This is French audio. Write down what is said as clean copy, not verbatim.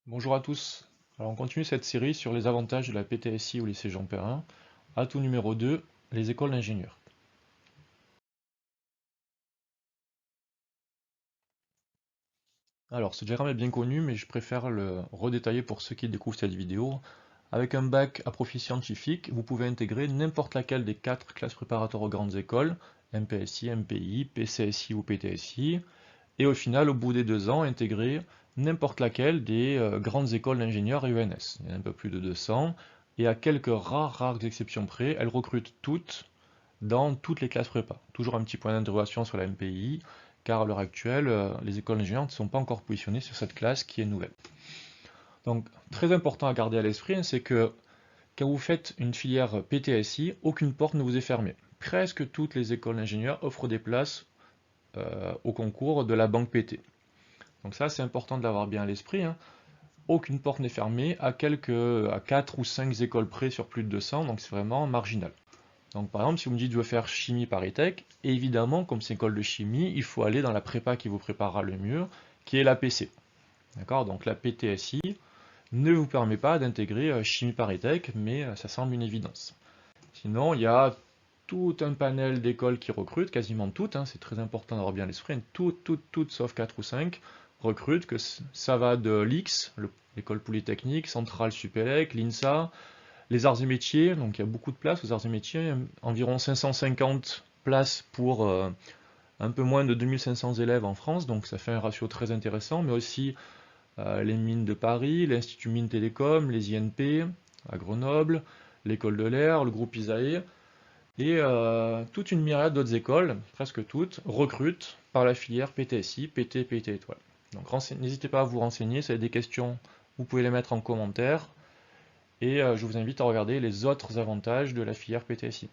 Bonjour à tous. Alors on continue cette série sur les avantages de la PTSI au lycée Jean Perrin. Atout numéro 2, les écoles d'ingénieurs. Alors ce diagramme est bien connu, mais je préfère le redétailler pour ceux qui découvrent cette vidéo. Avec un bac à profil scientifique, vous pouvez intégrer n'importe laquelle des 4 classes préparatoires aux grandes écoles, MPSI, MPI, PCSI ou PTSI, et au final, au bout des 2 ans, intégrer n'importe laquelle des grandes écoles d'ingénieurs et ENS. Il y en a un peu plus de 200, et à quelques rares exceptions près, elles recrutent toutes dans toutes les classes prépa. Toujours un petit point d'interrogation sur la MPI, car à l'heure actuelle, les écoles d'ingénieurs ne sont pas encore positionnées sur cette classe qui est nouvelle. Donc, très important à garder à l'esprit, hein, c'est que quand vous faites une filière PTSI, aucune porte ne vous est fermée. Presque toutes les écoles d'ingénieurs offrent des places au concours de la banque PT. Donc ça, c'est important de l'avoir bien à l'esprit, hein. Aucune porte n'est fermée à 4 ou 5 écoles près sur plus de 200, donc c'est vraiment marginal. Donc par exemple, si vous me dites je veux faire chimie Paris-Tech, évidemment, comme c'est une école de chimie, il faut aller dans la prépa qui vous préparera le mieux, qui est la PC. D'accord? Donc la PTSI ne vous permet pas d'intégrer chimie Paris-Tech, mais ça semble une évidence. Sinon, il y a tout un panel d'écoles qui recrutent, quasiment toutes, hein, c'est très important d'avoir bien l'esprit, hein, toutes, sauf 4 ou 5 recrutent, que ça va de l'X, l'école polytechnique, Centrale Supélec, l'INSA, les arts et métiers, donc il y a beaucoup de places aux arts et métiers, environ 550 places pour un peu moins de 2500 élèves en France, donc ça fait un ratio très intéressant, mais aussi les mines de Paris, l'Institut Mines Télécom, les INP à Grenoble, l'école de l'air, le groupe ISAE, et toute une myriade d'autres écoles, presque toutes, recrutent par la filière PTSI, PT, PT étoile. Donc n'hésitez pas à vous renseigner, si vous avez des questions, vous pouvez les mettre en commentaire, et je vous invite à regarder les autres avantages de la filière PTSI.